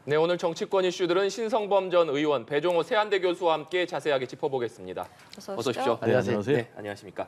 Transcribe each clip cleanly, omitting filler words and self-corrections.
네, 오늘 정치권 이슈들은 신성범 전 의원, 배종호 세한대 교수와 함께 자세하게 짚어보겠습니다. 어서 어서 오십시오. 안녕하세요. 네, 안녕하십니까.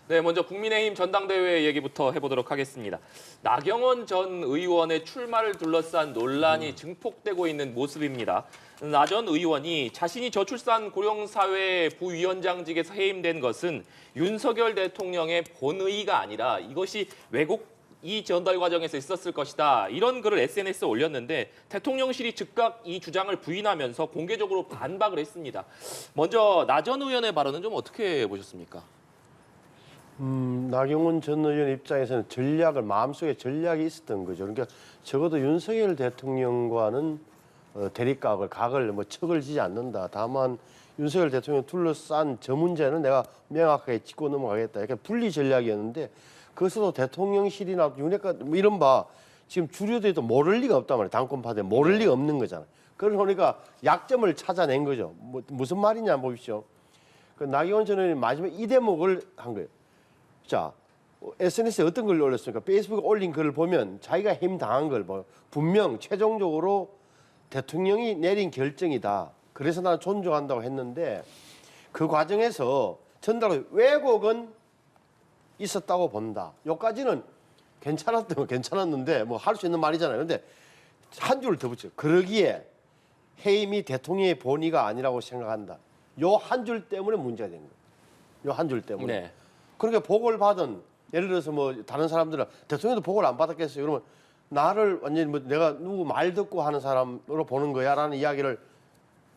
네, 먼저 국민의힘 전당대회 얘기부터 해보도록 하겠습니다. 나경원 전 의원의 출마를 둘러싼 논란이 증폭되고 있는 모습입니다. 나 전 의원이 자신이 저출산 고령사회 부위원장직에서 해임된 것은 윤석열 대통령의 본의가 아니라 이것이 왜곡 이 전달 과정에서 있었을 것이다. 이런 글을 SNS에 올렸는데 대통령실이 즉각 이 주장을 부인하면서 공개적으로 반박을 했습니다. 먼저 나 전 의원의 발언은 좀 어떻게 보셨습니까? 나경원 전 의원 입장에서는 마음속에 전략이 있었던 거죠. 그러니까 적어도 윤석열 대통령과는 각을 척을 지지 않는다. 다만 윤석열 대통령 둘러싼 저 문제는 내가 명확하게 짚고 넘어가겠다. 약간 분리 전략이었는데 그것도 대통령실이나 윤핵관 이른바 지금 주류들도 모를 리가 없단 말이에요. 당권파들 모를 리가 없는 거잖아요. 그러니까 약점을 찾아낸 거죠. 무슨 말이냐 보십시오. 그 나경원 전 의원이 마지막에 이 대목을 한 거예요. 자, SNS에 어떤 글을 올렸습니까? 페이스북에 올린 글을 보면 자기가 해임당한 걸 분명 최종적으로 대통령이 내린 결정이다. 그래서 나는 존중한다고 했는데 그 과정에서 전달로 왜곡은 있었다고 본다. 여기까지는 괜찮았는데 뭐 할 수 있는 말이잖아요. 근데 한 줄을 더 붙여. 그러기에 해임이 대통령의 본의가 아니라고 생각한다. 요 한 줄 때문에 문제가 된 거예요. 요 한 줄 때문에. 네. 그러니까 보고를 받은 예를 들어서 뭐 다른 사람들은 대통령도 보고를 안 받았겠어요. 그러면 나를 완전히 뭐 내가 누구 말 듣고 하는 사람으로 보는 거야라는 이야기를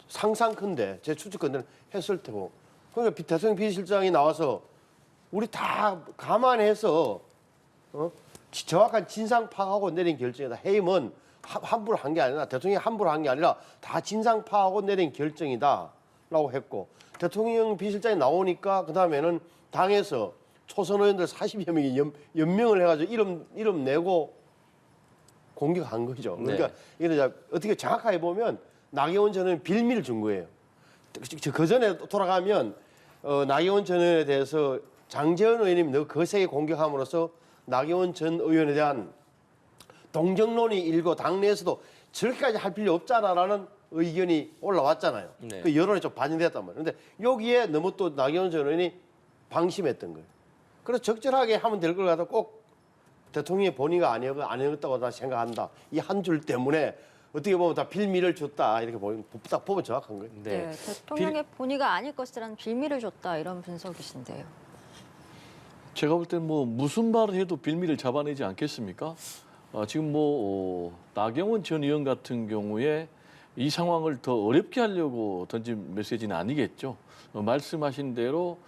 상상컨대 제 추측컨대는 했을 테고. 그러니까 대통령 비서실장이 나와서 우리 다 감안해서 정확한 진상 파악하고 내린 결정이다. 해임은 함부로 한 게 아니라 대통령이 함부로 한 게 아니라 다 진상 파악하고 내린 결정이다라고 했고 대통령 비서실장이 나오니까 그 다음에는 당에서 초선 의원들 40여 명이 연명을 해가지고 이름 내고 공격한 거죠. 그러니까 이게 이제 어떻게 정확하게 보면 나경원 전 의원 빌미를 준 거예요. 그 전에 돌아가면 나경원 전 의원에 대해서 장제원 의원님이 너무 거세게 공격함으로써 나경원 전 의원에 대한 동정론이 일고 당내에서도 저렇게까지 할 필요 없잖아라는 의견이 올라왔잖아요. 네. 그 여론이 좀 반영됐단 말이에요. 그런데 여기에 너무 또 나경원 전 의원이 방심했던 거예요. 그래서 적절하게 하면 될 걸 갖다 꼭 대통령의 본의가 아니었다고 나 생각한다. 이 한 줄 때문에 어떻게 보면 다 빌미를 줬다. 이렇게 딱 보면 정확한 거예요. 네, 대통령의 본의가 아닐 것이라는 빌미를 줬다 이런 분석이신데요. 제가 볼 때는 뭐 무슨 말을 해도 빌미를 잡아내지 않겠습니까? 지금 나경원 전 의원 같은 경우에 이 상황을 더 어렵게 하려고 던진 메시지는 아니겠죠. 말씀하신 대로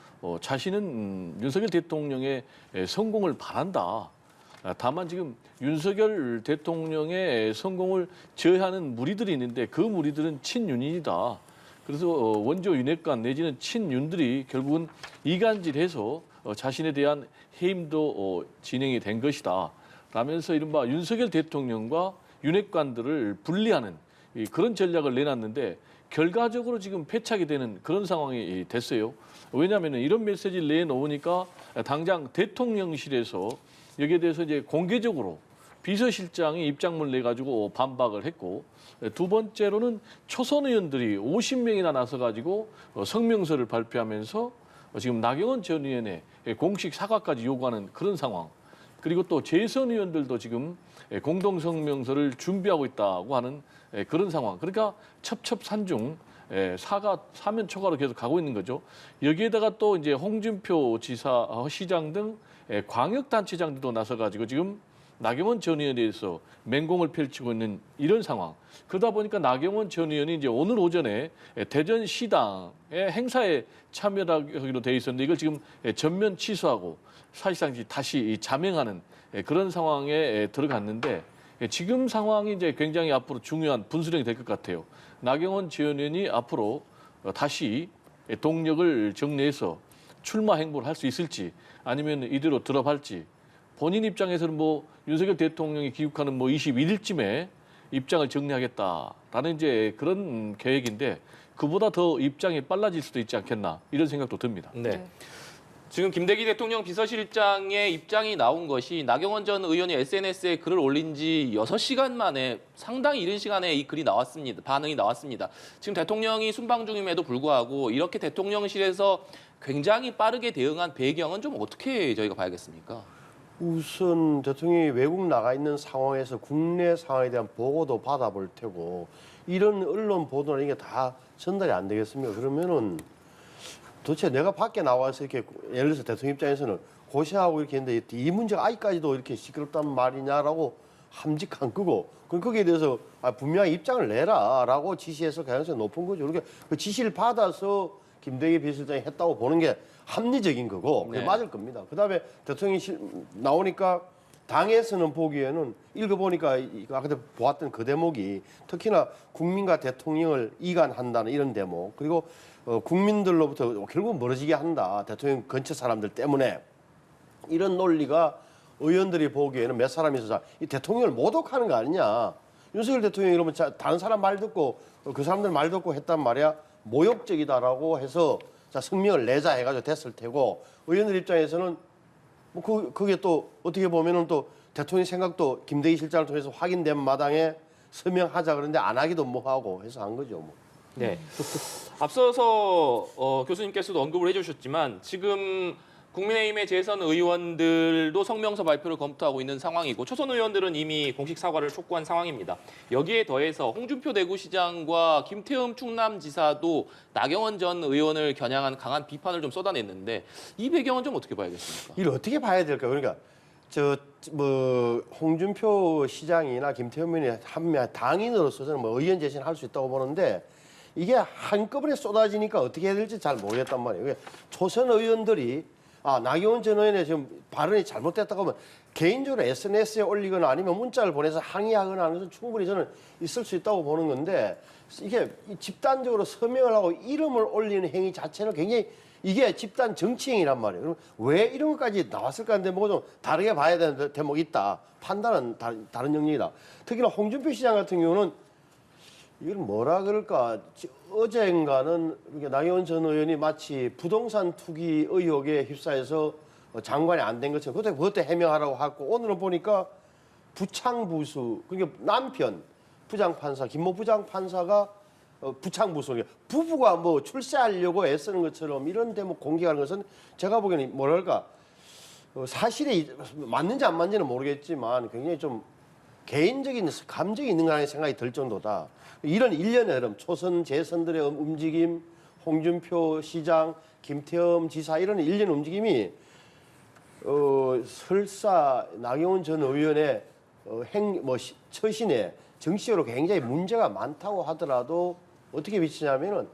자신은 윤석열 대통령의 성공을 바란다. 다만 지금 윤석열 대통령의 성공을 저해하는 무리들이 있는데 그 무리들은 친윤인이다. 그래서 원조 윤핵관 내지는 친윤들이 결국은 이간질해서 자신에 대한 해임도 진행이 된 것이다. 라면서 이른바 윤석열 대통령과 윤핵관들을 분리하는 그런 전략을 내놨는데 결과적으로 지금 패착이 되는 그런 상황이 됐어요. 왜냐하면 이런 메시지를 내놓으니까 당장 대통령실에서 여기에 대해서 이제 공개적으로 비서실장이 입장문을 내가지고 반박을 했고 두 번째로는 초선 의원들이 50명이나 나서가지고 성명서를 발표하면서 지금 나경원 전 의원의 공식 사과까지 요구하는 그런 상황. 그리고 또 재선 의원들도 지금 공동성명서를 준비하고 있다고 하는 그런 상황. 그러니까 첩첩산중 사면 초과로 계속 가고 있는 거죠. 여기에다가 또 이제 홍준표 지사, 시장 등 광역단체장들도 나서가지고 지금 나경원 전 의원에 대해서 맹공을 펼치고 있는 이런 상황. 그러다 보니까 나경원 전 의원이 이제 오늘 오전에 대전시당의 행사에 참여하기로 돼 있었는데 이걸 지금 전면 취소하고 사실상 다시 자명하는 그런 상황에 들어갔는데 지금 상황이 이제 굉장히 앞으로 중요한 분수령이 될 것 같아요. 나경원 전 의원이 앞으로 다시 동력을 정리해서 출마 행보를 할 수 있을지 아니면 이대로 들어갈지 본인 입장에서는 뭐 윤석열 대통령이 귀국하는 21일쯤에 입장을 정리하겠다라는 이제 그런 계획인데 그보다 더 입장이 빨라질 수도 있지 않겠나 이런 생각도 듭니다. 네. 지금 김대기 대통령 비서실장의 입장이 나온 것이 나경원 전 의원이 SNS에 글을 올린 지 6시간 만에 상당히 이른 시간에 이 글이 나왔습니다. 반응이 나왔습니다. 지금 대통령이 순방 중임에도 불구하고 이렇게 대통령실에서 굉장히 빠르게 대응한 배경은 좀 어떻게 저희가 봐야겠습니까? 우선 대통령이 외국 나가 있는 상황에서 국내 상황에 대한 보고도 받아볼 테고 이런 언론 보도나 이게 다 전달이 안 되겠습니까? 그러면은 도대체 내가 밖에 나와서 이렇게 예를 들어서 대통령 입장에서는 고시하고 이렇게 했는데 이 문제가 아직까지도 이렇게 시끄럽단 말이냐라고 함직한 거고 그럼 거기에 대해서 분명히 입장을 내라라고 지시해서 가능성이 높은 거죠. 그러니까 그 지시를 받아서 김대기 비서실장이 했다고 보는 게 합리적인 거고 그게 네. 맞을 겁니다. 그다음에 대통령이 나오니까 당에서는 보기에는 읽어보니까 아까 보았던 그 대목이 특히나 국민과 대통령을 이간한다는 이런 대목 그리고 국민들로부터 결국 멀어지게 한다. 대통령 근처 사람들 때문에 이런 논리가 의원들이 보기에는 몇 사람이 있어서 이 대통령을 모독하는 거 아니냐. 윤석열 대통령이 이러면 다른 사람 말 듣고 그 사람들 말 듣고 했단 말이야. 모욕적이다라고 해서 자 성명을 내자 해가지고 됐을 테고 의원들 입장에서는 뭐 그게 또 어떻게 보면은 또 대통령 생각도 김대기 실장을 통해서 확인된 마당에 서명하자 그러는데 안 하기도 뭐하고 해서 한 거죠. 뭐. 네. 앞서서 교수님께서도 언급을 해주셨지만 지금 국민의힘의 재선 의원들도 성명서 발표를 검토하고 있는 상황이고 초선 의원들은 이미 공식 사과를 촉구한 상황입니다. 여기에 더해서 홍준표 대구시장과 김태흠 충남지사도 나경원 전 의원을 겨냥한 강한 비판을 좀 쏟아냈는데 이 배경은 좀 어떻게 봐야겠습니까? 이걸 어떻게 봐야 될까? 그러니까 홍준표 시장이나 김태흠 의원이 한 당인으로서 저는 뭐 의원 제시는 할 수 있다고 보는데 이게 한꺼번에 쏟아지니까 어떻게 해야 될지 잘 모르겠단 말이에요. 초선 의원들이 나경원 전 의원의 지금 발언이 잘못됐다고 하면 개인적으로 SNS에 올리거나 아니면 문자를 보내서 항의하거나 하는 것은 충분히 저는 있을 수 있다고 보는 건데 이게 집단적으로 서명을 하고 이름을 올리는 행위 자체는 굉장히 이게 집단 정치행위란 말이에요. 그럼 왜 이런 것까지 나왔을까 하는 대목은 좀 다르게 봐야 되는 대목이 있다. 판단은 다른 영역이다. 특히나 홍준표 시장 같은 경우는 이걸 뭐라 그럴까? 어젠가는 나경원 전 의원이 마치 부동산 투기 의혹에 휩싸여서 장관이 안 된 것처럼 그것도 해명하라고 하고 오늘은 보니까 부창부수 그러니까 남편 부장판사 김모 부장판사가 부창부수 부부가 뭐 출세하려고 애쓰는 것처럼 이런 대목 공개하는 것은 제가 보기에는 뭐랄까 사실이 맞는지 안 맞는지는 모르겠지만 굉장히 좀 개인적인 감정이 있는 거라는 생각이 들 정도다. 이런 일련의 흐름, 초선 재선들의 움직임, 홍준표 시장, 김태흠 지사 이런 일련의 움직임이 설사 나경원 전 의원의 처신에 정치적으로 굉장히 문제가 많다고 하더라도 어떻게 비치냐면은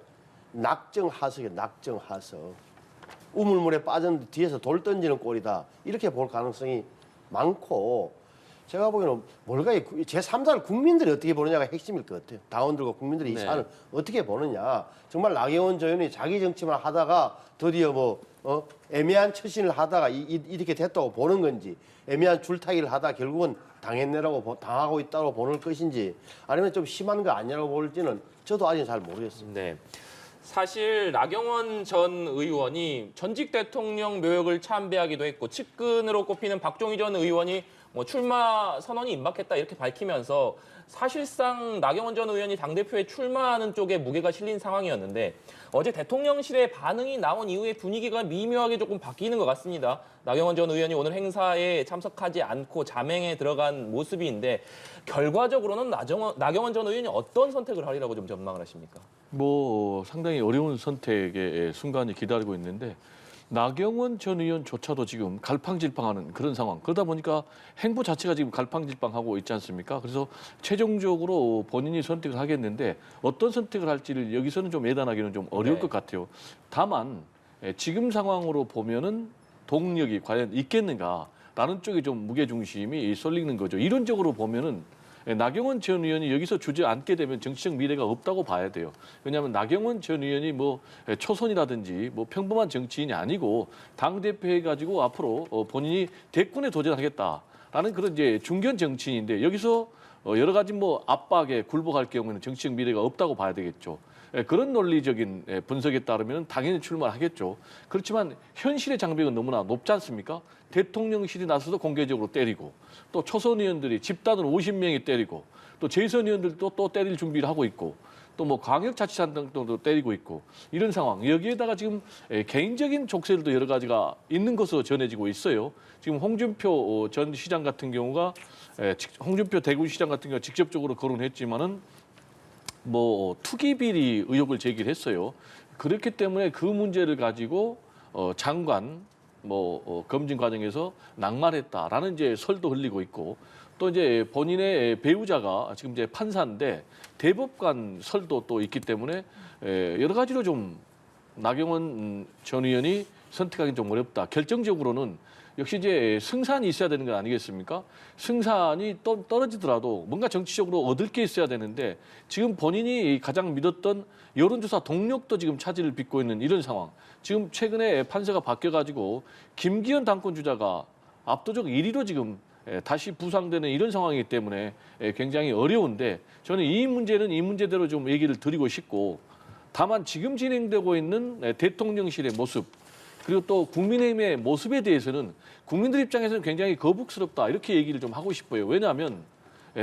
낙정하석이에요. 낙정하석. 우물물에 빠졌는데 뒤에서 돌 던지는 꼴이다. 이렇게 볼 가능성이 많고 제가 보기에는 제3자를 국민들이 어떻게 보느냐가 핵심일 것 같아요. 당원들과 국민들이 이 사안을 어떻게 보느냐. 정말 나경원 전 의원이 자기 정치만 하다가 드디어 애매한 처신을 하다가 이렇게 됐다고 보는 건지 애매한 줄타기를 하다 결국은 당하고 있다고 보는 것인지 아니면 좀 심한 거 아니라고 볼지는 저도 아직 잘 모르겠습니다. 네. 사실 나경원 전 의원이 전직 대통령 묘역을 참배하기도 했고 측근으로 꼽히는 박종희 전 의원이 출마 선언이 임박했다 이렇게 밝히면서 사실상 나경원 전 의원이 당대표에 출마하는 쪽에 무게가 실린 상황이었는데 어제 대통령실의 반응이 나온 이후에 분위기가 미묘하게 조금 바뀌는 것 같습니다. 나경원 전 의원이 오늘 행사에 참석하지 않고 잠행에 들어간 모습인데 결과적으로는 나경원 전 의원이 어떤 선택을 하리라고 좀 전망을 하십니까? 상당히 어려운 선택의 순간이 기다리고 있는데 나경원 전 의원조차도 지금 갈팡질팡하는 그런 상황. 그러다 보니까 행보 자체가 지금 갈팡질팡하고 있지 않습니까? 그래서 최종적으로 본인이 선택을 하겠는데 어떤 선택을 할지를 여기서는 좀 예단하기는 좀 어려울 것 같아요. 다만 지금 상황으로 보면은 동력이 과연 있겠는가라는 쪽에 좀 무게중심이 쏠리는 거죠. 이론적으로 보면은 나경원 전 의원이 여기서 주저앉게 되면 정치적 미래가 없다고 봐야 돼요. 왜냐하면 나경원 전 의원이 초선이라든지 평범한 정치인이 아니고 당대표 해가지고 앞으로 본인이 대권에 도전하겠다라는 그런 이제 중견 정치인인데 여기서 여러 가지 뭐 압박에 굴복할 경우에는 정치적 미래가 없다고 봐야 되겠죠. 그런 논리적인 분석에 따르면 당연히 출마를 하겠죠. 그렇지만 현실의 장벽은 너무나 높지 않습니까? 대통령실이 나서서 공개적으로 때리고 또 초선 의원들이 집단으로 50명이 때리고 또 재선 의원들도 또 때릴 준비를 하고 있고 또 뭐 광역자치단체도 때리고 있고 이런 상황. 여기에다가 지금 개인적인 족쇄들도 여러 가지가 있는 것으로 전해지고 있어요. 지금 홍준표 전 시장 같은 경우가 홍준표 대구시장 같은 경우가 직접적으로 거론했지만은 뭐 투기 비리 의혹을 제기를 했어요. 그렇기 때문에 그 문제를 가지고 장관 검증 과정에서 낙마했다라는 이제 설도 흘리고 있고 또 이제 본인의 배우자가 지금 이제 판사인데 대법관 설도 또 있기 때문에 여러 가지로 좀 나경원 전 의원이 선택하기 좀 어렵다. 결정적으로는 역시 이제 승산이 있어야 되는 건 아니겠습니까? 승산이 또 떨어지더라도 뭔가 정치적으로 얻을 게 있어야 되는데 지금 본인이 가장 믿었던 여론조사 동력도 지금 차질을 빚고 있는 이런 상황. 지금 최근에 판세가 바뀌어가지고 김기현 당권 주자가 압도적 1위로 지금 다시 부상되는 이런 상황이기 때문에 굉장히 어려운데 저는 이 문제는 이 문제대로 좀 얘기를 드리고 싶고 다만 지금 진행되고 있는 대통령실의 모습 그리고 또 국민의힘의 모습에 대해서는 국민들 입장에서는 굉장히 거북스럽다 이렇게 얘기를 좀 하고 싶어요. 왜냐하면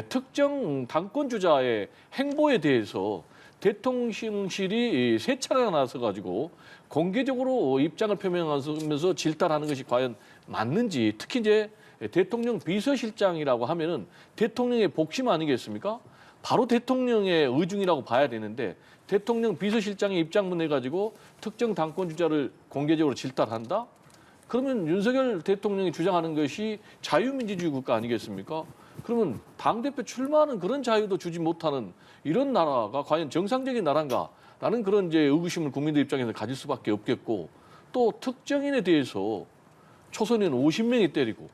특정 당권 주자의 행보에 대해서 대통령실이 세 차례나 나서 가지고 공개적으로 입장을 표명하면서 질타하는 것이 과연 맞는지 특히 이제 대통령 비서실장이라고 하면은 대통령의 복심 아니겠습니까? 바로 대통령의 의중이라고 봐야 되는데 대통령 비서실장이 입장문 해가지고 특정 당권 주자를 공개적으로 질타한다? 그러면 윤석열 대통령이 주장하는 것이 자유민주주의 국가 아니겠습니까? 그러면 당대표 출마하는 그런 자유도 주지 못하는 이런 나라가 과연 정상적인 나라인가? 라는 그런 이제 의구심을 국민들 입장에서 가질 수밖에 없겠고 또 특정인에 대해서 초선 의원 50명이 때리고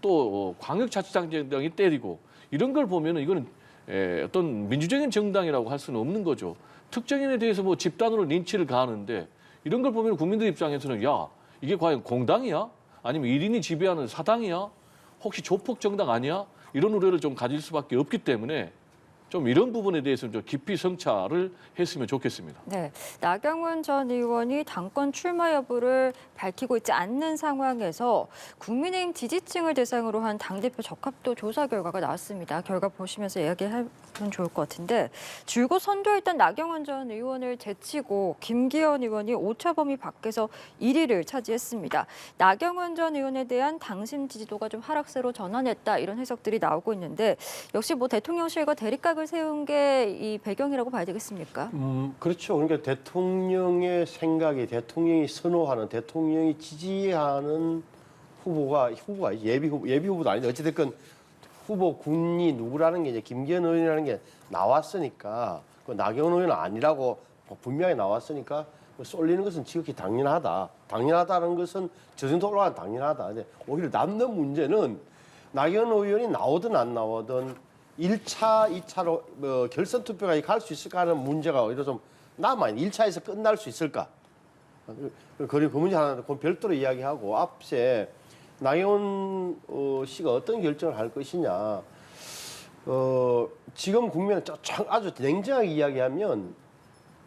또 광역자치단체장이 때리고 이런 걸 보면은 이거는 어떤 민주적인 정당이라고 할 수는 없는 거죠. 특정인에 대해서 뭐 집단으로 린치를 가하는데 이런 걸 보면 국민들 입장에서는 야 이게 과연 공당이야? 아니면 1인이 지배하는 사당이야? 혹시 조폭 정당 아니야? 이런 우려를 좀 가질 수밖에 없기 때문에 좀 이런 부분에 대해서는 좀 깊이 성찰을 했으면 좋겠습니다. 네, 나경원 전 의원이 당권 출마 여부를 밝히고 있지 않는 상황에서 국민의힘 지지층을 대상으로 한 당대표 적합도 조사 결과가 나왔습니다. 결과 보시면서 이야기하면 좋을 것 같은데 줄곧 선두했던 나경원 전 의원을 제치고 김기현 의원이 오차 범위 밖에서 1위를 차지했습니다. 나경원 전 의원에 대한 당심 지지도가 좀 하락세로 전환했다 이런 해석들이 나오고 있는데 역시 뭐 대통령실과 대립각을 세운 게 이 배경이라고 봐야 되겠습니까? 그렇죠. 그러니까 대통령의 생각이 대통령이 선호하는 대통령이 지지하는 후보가 예비 후보도 아닌데 어찌됐건 후보군이 누구라는 게 이제 김기현 의원이라는 게 나왔으니까 그 나경원 의원은 아니라고 분명히 나왔으니까 쏠리는 것은 지극히 당연하다. 당연하다는 것은 저 정도 올라가면 당연하다. 근데 오히려 남는 문제는 나경원 의원이 나오든 안 나오든 1차, 2차로 결선 투표까지 갈 수 있을까 하는 문제가 오히려 좀 남아있는 1차에서 끝날 수 있을까? 그리고 그 문제 하나 그건 별도로 이야기하고 앞세 나경원 씨가 어떤 결정을 할 것이냐. 지금 국면은 아주 냉정하게 이야기하면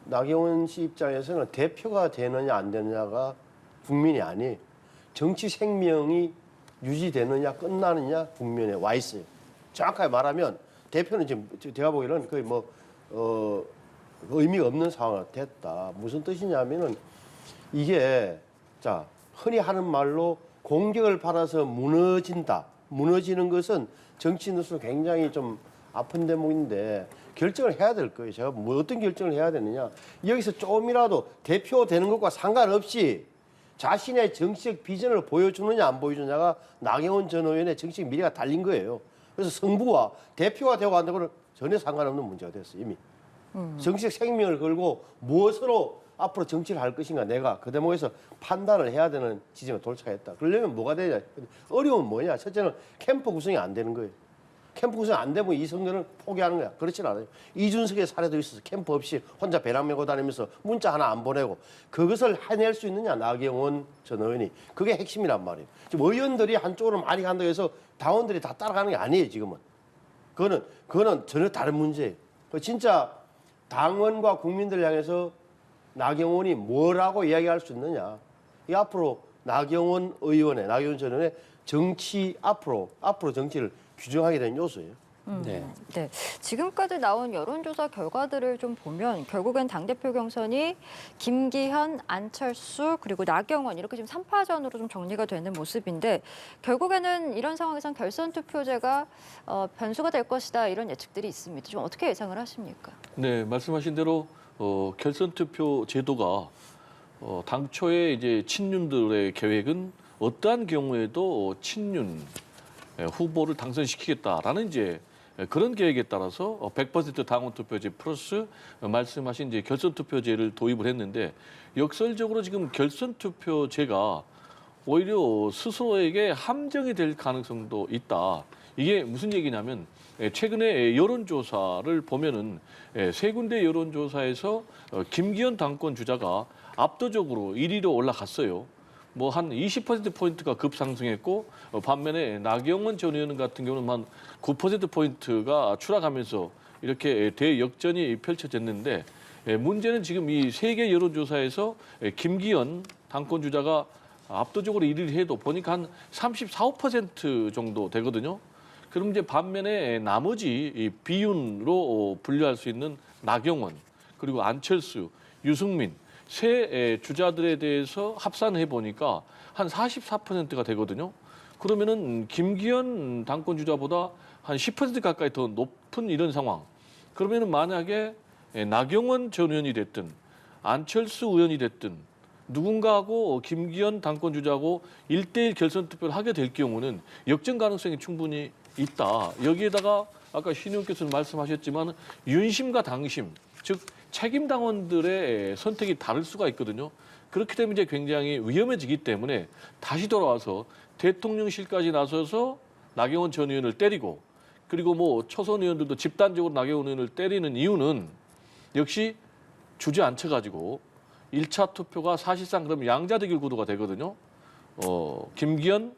나경원 씨 입장에서는 대표가 되느냐 안 되느냐가 국민이 아니에요. 정치 생명이 유지되느냐 끝나느냐 국면에 와 있어요. 정확하게 말하면 대표는 지금 제가 보기에는 거의 의미가 없는 상황이 됐다. 무슨 뜻이냐면은 이게 자 흔히 하는 말로 공격을 받아서 무너진다. 무너지는 것은 정치인으로서 굉장히 좀 아픈 대목인데 결정을 해야 될 거예요. 제가 뭐 어떤 결정을 해야 되느냐. 여기서 조금이라도 대표되는 것과 상관없이 자신의 정치적 비전을 보여주느냐 안 보여주느냐가 나경원 전 의원의 정치적 미래가 달린 거예요. 그래서 성부와 대표가 되고 안 되고는 전혀 상관없는 문제가 됐어요. 이미. 정치적 생명을 걸고 무엇으로 앞으로 정치를 할 것인가 내가 그 대목에서 판단을 해야 되는 지점에 도착했다. 그러려면 뭐가 되냐. 어려움은 뭐냐. 첫째는 캠프 구성이 안 되는 거예요. 캠프 구성이 안 되면 이성들은 포기하는 거야. 그렇진 않아요. 이준석의 사례도 있어서 캠프 없이 혼자 배낭 메고 다니면서 문자 하나 안 보내고 그것을 해낼 수 있느냐 나경원 전 의원이. 그게 핵심이란 말이에요. 지금 의원들이 한쪽으로 많이 간다고 해서 당원들이 다 따라가는 게 아니에요. 지금은. 그거는 전혀 다른 문제예요. 진짜 당원과 국민들 향해서 나경원이 뭐라고 이야기할 수 있느냐. 이 앞으로 나경원 전 의원의 정치 앞으로 정치를 규정하게 된 요소예요. 네. 네. 지금까지 나온 여론조사 결과들을 좀 보면 결국엔 당대표 경선이 김기현, 안철수 그리고 나경원 이렇게 지금 3파전으로 좀 정리가 되는 모습인데 결국에는 이런 상황에선 결선 투표제가 변수가 될 것이다 이런 예측들이 있습니다. 좀 어떻게 예상을 하십니까? 네, 말씀하신 대로 결선 투표 제도가 당초에 이제 친윤들의 계획은 어떠한 경우에도 친윤 후보를 당선시키겠다라는 이제 그런 계획에 따라서 100% 당원 투표제 플러스 말씀하신 이제 결선 투표제를 도입을 했는데 역설적으로 지금 결선 투표제가 오히려 스스로에게 함정이 될 가능성도 있다. 이게 무슨 얘기냐면 최근에 여론조사를 보면은 세 군데 여론조사에서 김기현 당권 주자가 압도적으로 1위로 올라갔어요. 뭐 한 20%포인트가 급상승했고 반면에 나경원 전 의원 같은 경우는 한 9%포인트가 추락하면서 이렇게 대역전이 펼쳐졌는데 문제는 지금 이 세 개 여론조사에서 김기현 당권 주자가 압도적으로 1위를 해도 보니까 한 34, 5% 정도 되거든요. 그럼 이제 반면에 나머지 이 비윤으로 분류할 수 있는 나경원 그리고 안철수, 유승민 세 주자들에 대해서 합산해 보니까 한 44%가 되거든요. 그러면은 김기현 당권 주자보다 한 10% 가까이 더 높은 이런 상황. 그러면은 만약에 나경원 전 의원이 됐든 안철수 의원이 됐든 누군가하고 김기현 당권 주자하고 1대1 결선 투표를 하게 될 경우는 역전 가능성이 충분히 있다. 여기에다가 아까 신 의원께서는 말씀하셨지만 윤심과 당심, 즉 책임 당원들의 선택이 다를 수가 있거든요. 그렇기 때문에 이제 굉장히 위험해지기 때문에 다시 돌아와서 대통령실까지 나서서 나경원 전 의원을 때리고 그리고 뭐 초선 의원들도 집단적으로 나경원 의원을 때리는 이유는 역시 주저앉혀가지고 1차 투표가 사실상 그럼 양자대결 구도가 되거든요. 김기현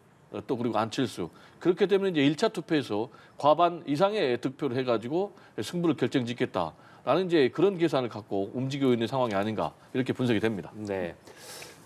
또 그리고 안철수 그렇기 때문에 이제 1차 투표에서 과반 이상의 득표를 해가지고 승부를 결정짓겠다라는 이제 그런 계산을 갖고 움직이고 있는 상황이 아닌가 이렇게 분석이 됩니다. 네.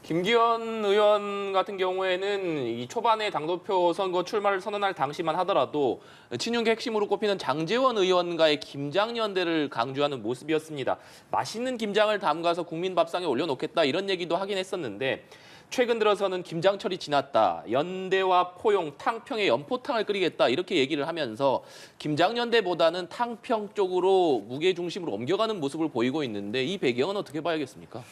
김기현 의원 같은 경우에는 이 초반에 당대표 선거 출마를 선언할 당시만 하더라도 친윤계 핵심으로 꼽히는 장제원 의원과의 김장연대를 강조하는 모습이었습니다. 맛있는 김장을 담가서 국민 밥상에 올려놓겠다 이런 얘기도 하긴 했었는데 최근 들어서는 김장철이 지났다. 연대와 포용, 탕평에 연포탕을 끓이겠다. 이렇게 얘기를 하면서 김장연대보다는 탕평 쪽으로 무게중심으로 옮겨가는 모습을 보이고 있는데 이 배경은 어떻게 봐야겠습니까?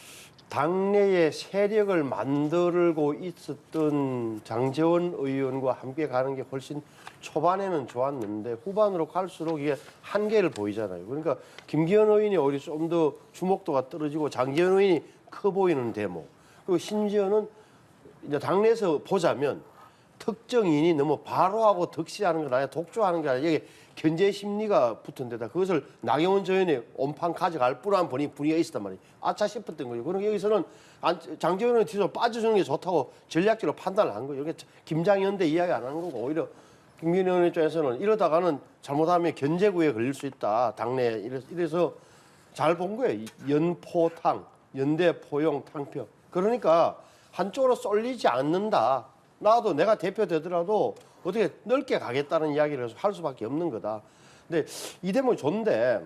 당내에 세력을 만들고 있었던 장제원 의원과 함께 가는 게 훨씬 초반에는 좋았는데 후반으로 갈수록 이게 한계를 보이잖아요. 그러니까 김기현 의원이 오히려 좀 더 주목도가 떨어지고 장제원 의원이 커 보이는 대목. 그리고 심지어는 이제 당내에서 보자면 특정인이 너무 바로하고 득실하는 건 아니라 독주하는 게 아니라 이게 견제 심리가 붙은 데다 그것을 나경원 전 의원이 온판 가져갈 뻔한 분위기가 있었단 말이에요. 아차 싶었던 거죠. 그러니까 여기서는 장제원 의원이 뒤로 빠져주는 게 좋다고 전략적으로 판단을 한 거예요. 그러니까 김장연대 이야기 안 하는 거고 오히려 김기현 의원 입장에서는 이러다가는 잘못하면 견제구에 걸릴 수 있다. 당내에 이래서 잘 본 거예요. 연포탕, 연대 포용 탕평. 그러니까 한쪽으로 쏠리지 않는다. 나도 내가 대표되더라도 어떻게 넓게 가겠다는 이야기를 할 수밖에 없는 거다. 근데 이 대목이 좋은데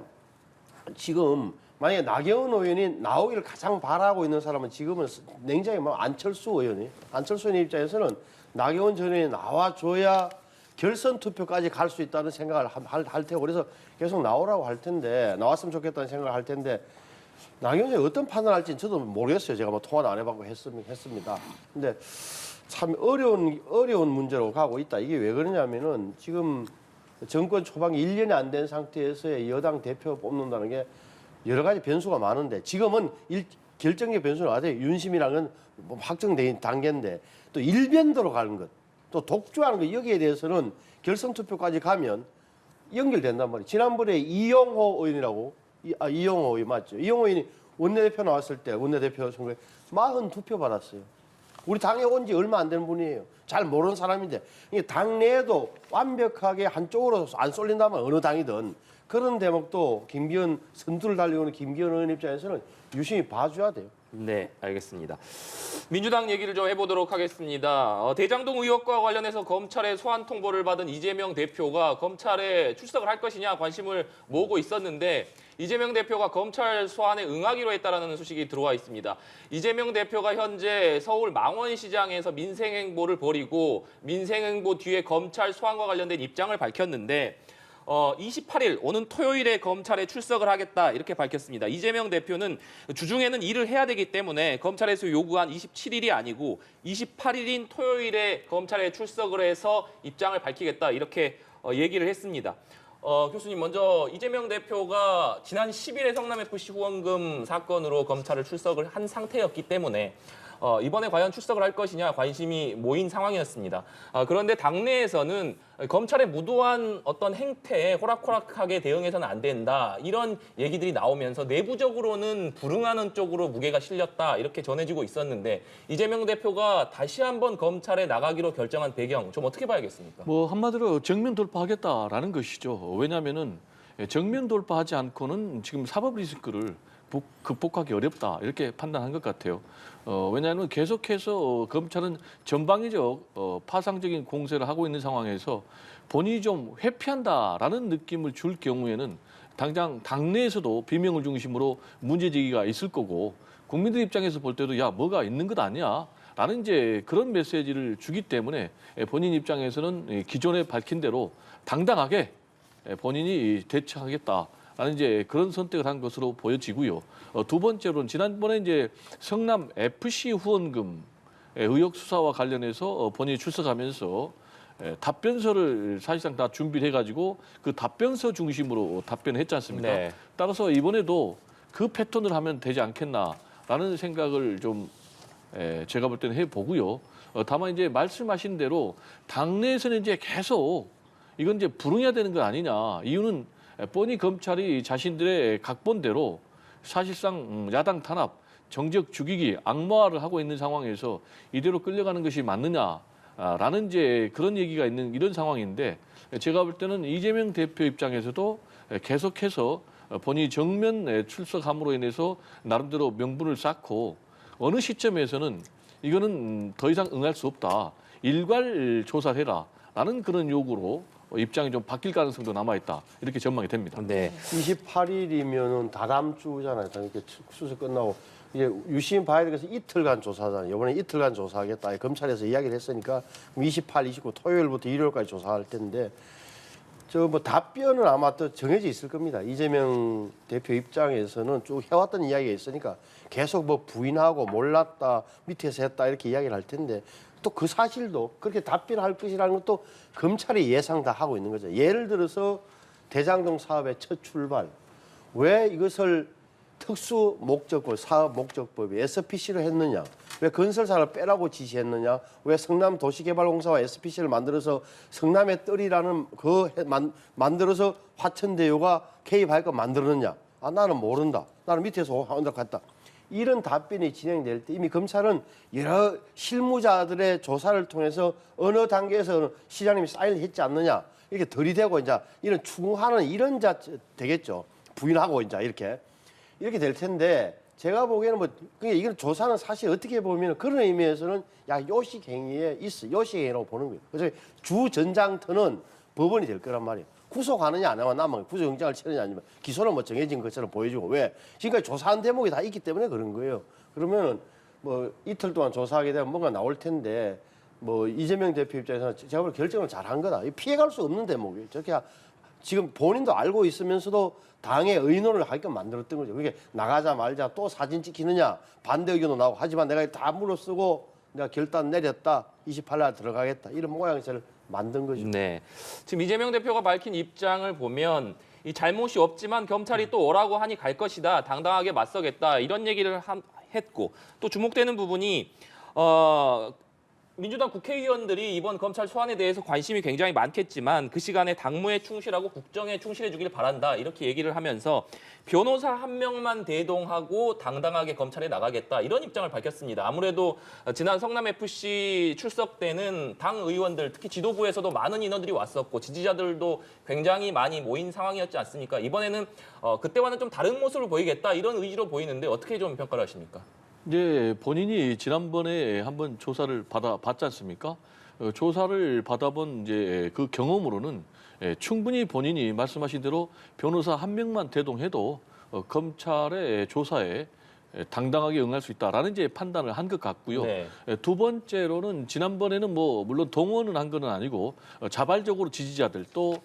지금 만약에 나경원 의원이 나오기를 가장 바라고 있는 사람은 지금은 냉정히 말하면 안철수 의원 입장에서는 나경원 전 의원이 나와줘야 결선 투표까지 갈 수 있다는 생각을 할 테고 그래서 계속 나오라고 할 텐데 나왔으면 좋겠다는 생각을 할 텐데 나경원 의원이 어떤 판단을 할지는 저도 모르겠어요. 제가 뭐 통화도 안 해봤고 했습니다. 근데 참 어려운 문제로 가고 있다. 이게 왜 그러냐면은 지금 정권 초반 1년이 안 된 상태에서의 여당 대표 뽑는다는 게 여러 가지 변수가 많은데 지금은 결정적 변수는 아직 윤심이라는 뭐 확정된 단계인데 또 일변도로 가는 것, 또 독주하는 것 여기에 대해서는 결선 투표까지 가면 연결된단 말이에요. 지난번에 이용호 의원이라고 이용호 의원 맞죠? 이용호 의원이 원내대표 나왔을 때 원내대표 선거에 42표 받았어요. 우리 당에 온 지 얼마 안 되는 분이에요. 잘 모르는 사람인데 이게 당내에도 완벽하게 한쪽으로 안 쏠린다면 어느 당이든 그런 대목도 김기현 선두를 달리고 있는 김기현 의원 입장에서는 유심히 봐줘야 돼요. 네, 알겠습니다. 민주당 얘기를 좀 해보도록 하겠습니다. 대장동 의혹과 관련해서 검찰의 소환 통보를 받은 이재명 대표가 검찰에 출석을 할 것이냐 관심을 모으고 있었는데 이재명 대표가 검찰 소환에 응하기로 했다라는 소식이 들어와 있습니다. 이재명 대표가 현재 서울 망원시장에서 민생행보를 벌이고 민생행보 뒤에 검찰 소환과 관련된 입장을 밝혔는데 28일 오는 토요일에 검찰에 출석을 하겠다 이렇게 밝혔습니다. 이재명 대표는 주중에는 일을 해야 되기 때문에 검찰에서 요구한 27일이 아니고 28일인 토요일에 검찰에 출석을 해서 입장을 밝히겠다 이렇게 얘기를 했습니다. 교수님 먼저 이재명 대표가 지난 10일에 성남FC 후원금 사건으로 검찰을 출석을 한 상태였기 때문에 이번에 과연 출석을 할 것이냐 관심이 모인 상황이었습니다. 그런데 당내에서는 검찰의 무도한 어떤 행태에 호락호락하게 대응해서는 안 된다. 이런 얘기들이 나오면서 내부적으로는 불응하는 쪽으로 무게가 실렸다. 이렇게 전해지고 있었는데 이재명 대표가 다시 한번 검찰에 나가기로 결정한 배경 좀 어떻게 봐야겠습니까? 뭐 한마디로 정면 돌파하겠다라는 것이죠. 왜냐하면은 정면 돌파하지 않고는 지금 사법 리스크를 극복하기 어렵다 이렇게 판단한 것 같아요. 왜냐하면 계속해서 검찰은 전방위적 파상적인 공세를 하고 있는 상황에서 본인이 좀 회피한다라는 느낌을 줄 경우에는 당장 당내에서도 비명을 중심으로 문제제기가 있을 거고 국민들 입장에서 볼 때도 야 뭐가 있는 것 아니야? 라는 이제 그런 메시지를 주기 때문에 본인 입장에서는 기존에 밝힌 대로 당당하게 본인이 대처하겠다. 라는 이제 그런 선택을 한 것으로 보여지고요. 두 번째로는 지난번에 이제 성남 FC 후원금 의혹 수사와 관련해서 본인이 출석하면서 답변서를 사실상 다 준비를 해가지고 그 답변서 중심으로 답변했지 않습니까? 네. 따라서 이번에도 그 패턴을 하면 되지 않겠나라는 생각을 좀 제가 볼 때는 해보고요. 다만 이제 말씀하신 대로 당내에서는 이제 계속 이건 이제 불응해야 되는 거 아니냐. 이유는 뻔히 검찰이 자신들의 각본대로 사실상 야당 탄압, 정적 죽이기, 악마화를 하고 있는 상황에서 이대로 끌려가는 것이 맞느냐라는 이제 그런 얘기가 있는 이런 상황인데 제가 볼 때는 이재명 대표 입장에서도 계속해서 본인이 정면 출석함으로 인해서 나름대로 명분을 쌓고 어느 시점에서는 이거는 더 이상 응할 수 없다. 일괄 조사를 해라라는 그런 요구로 입장이 좀 바뀔 가능성도 남아있다. 이렇게 전망이 됩니다. 네. 28일이면은 다다음 주잖아요. 이렇게 수사 끝나고 이제 유심 봐야 되겠어 이틀간 조사잖아요. 이번에 이틀간 조사하겠다. 검찰에서 이야기를 했으니까 28, 29 토요일부터 일요일까지 조사할 텐데 저 뭐 답변은 아마 또 정해져 있을 겁니다. 이재명 대표 입장에서는 쭉 해왔던 이야기가 있으니까 계속 뭐 부인하고 몰랐다, 밑에서 했다 이렇게 이야기를 할 텐데 또 그 사실도 그렇게 답변할 것이라는 것도 검찰이 예상 다 하고 있는 거죠. 예를 들어서 대장동 사업의 첫 출발, 왜 이것을 특수 목적법, 사업 목적법이 SPC로 했느냐, 왜 건설사를 빼라고 지시했느냐, 왜 성남 도시개발공사와 SPC를 만들어서 성남의 뜰이라는 만들어서 화천대유가 개입할 거 만들었느냐, 나는 모른다, 나는 밑에서 갔다. 이런 답변이 진행될 때 이미 검찰은 여러 실무자들의 조사를 통해서 어느 단계에서 시장님이 사인을 했지 않느냐 이렇게 들이대고 이제 이런 추궁하는 이런 자 되겠죠. 부인하고 이제 이렇게 될 텐데 제가 보기에는 뭐 그러니까 이건 조사는 사실 어떻게 보면 그런 의미에서는 야 요식 행위에 있어 요식 행위라고 보는 거예요. 그래서 주 전장터는 법원이 될 거란 말이에요. 구속하느냐 안 하면 남아 구속영장을 치느냐 아니면 기소는 뭐 정해진 것처럼 보여주고 왜 지금까지 조사한 대목이 다 있기 때문에 그런 거예요. 그러면 뭐 이틀 동안 조사하게 되면 뭔가 나올 텐데 뭐 이재명 대표 입장에서는 제가 볼 결정을 잘한 거다. 피해갈 수 없는 대목이에요. 저렇게 지금 본인도 알고 있으면서도 당의 의논을 하게끔 만들었던 거죠. 그게 나가자 말자 또 사진 찍히느냐 반대 의견도 나오고 하지만 내가 다 물어쓰고 내가 결단 내렸다. 28일 들어가겠다. 이런 모양새를 만든 거죠. 네. 지금 이재명 대표가 밝힌 입장을 보면 이 잘못이 없지만 검찰이 또 오라고 하니 갈 것이다. 당당하게 맞서겠다. 이런 얘기를 했고 또 주목되는 부분이 민주당 국회의원들이 이번 검찰 소환에 대해서 관심이 굉장히 많겠지만 그 시간에 당무에 충실하고 국정에 충실해 주길 바란다 이렇게 얘기를 하면서 변호사 한 명만 대동하고 당당하게 검찰에 나가겠다 이런 입장을 밝혔습니다. 아무래도 지난 성남FC 출석 때는 당 의원들 특히 지도부에서도 많은 인원들이 왔었고 지지자들도 굉장히 많이 모인 상황이었지 않습니까? 이번에는 그때와는 좀 다른 모습을 보이겠다 이런 의지로 보이는데 어떻게 좀 평가를 하십니까? 이제 본인이 지난번에 한번 조사를 받았지 않습니까? 조사를 받아본 이제 그 경험으로는 충분히 본인이 말씀하신 대로 변호사 한 명만 대동해도 검찰의 조사에 당당하게 응할 수 있다라는 이제 판단을 한 것 같고요. 네. 두 번째로는 지난번에는 뭐 물론 동원은 한 건 아니고 자발적으로 지지자들 또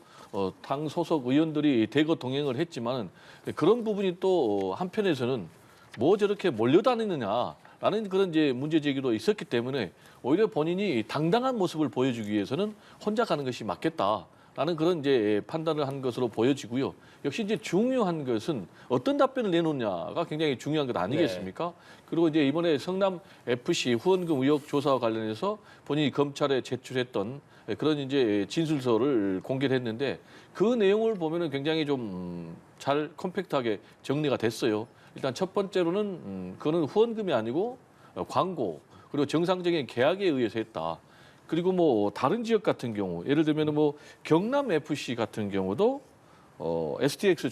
당 소속 의원들이 대거 동행을 했지만 그런 부분이 또 한편에서는 뭐 저렇게 몰려다니느냐라는 그런 이제 문제 제기도 있었기 때문에 오히려 본인이 당당한 모습을 보여주기 위해서는 혼자 가는 것이 맞겠다라는 그런 이제 판단을 한 것으로 보여지고요. 역시 이제 중요한 것은 어떤 답변을 내놓냐가 굉장히 중요한 것 아니겠습니까? 그리고 이제 이번에 성남 FC 후원금 의혹 조사와 관련해서 본인이 검찰에 제출했던 그런 이제 진술서를 공개를 했는데 그 내용을 보면은 굉장히 좀 잘 컴팩트하게 정리가 됐어요. 일단 첫 번째로는 그거는 후원금이 아니고 광고 그리고 정상적인 계약에 의해서 했다. 그리고 뭐 다른 지역 같은 경우 예를 들면 뭐 경남 FC 같은 경우도 STX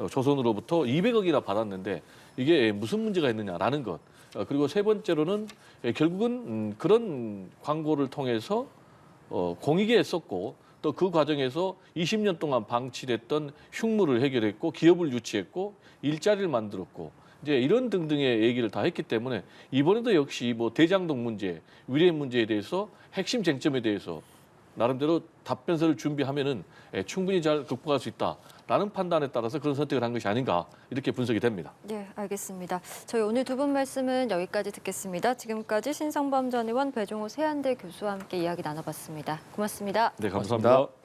조선으로부터 200억이나 받았는데 이게 무슨 문제가 있느냐라는 것. 그리고 세 번째로는 결국은 그런 광고를 통해서 공익에 썼고 또 그 과정에서 20년 동안 방치됐던 흉물을 해결했고 기업을 유치했고 일자리를 만들었고 이제 이런 등등의 얘기를 다 했기 때문에 이번에도 역시 뭐 대장동 문제, 위례 문제에 대해서 핵심 쟁점에 대해서 나름대로 답변서를 준비하면은 충분히 잘 극복할 수 있다라는 판단에 따라서 그런 선택을 한 것이 아닌가 이렇게 분석이 됩니다. 네, 알겠습니다. 저희 오늘 두 분 말씀은 여기까지 듣겠습니다. 지금까지 신성범 전 의원, 배종호 세한대 교수와 함께 이야기 나눠봤습니다. 고맙습니다. 네, 감사합니다.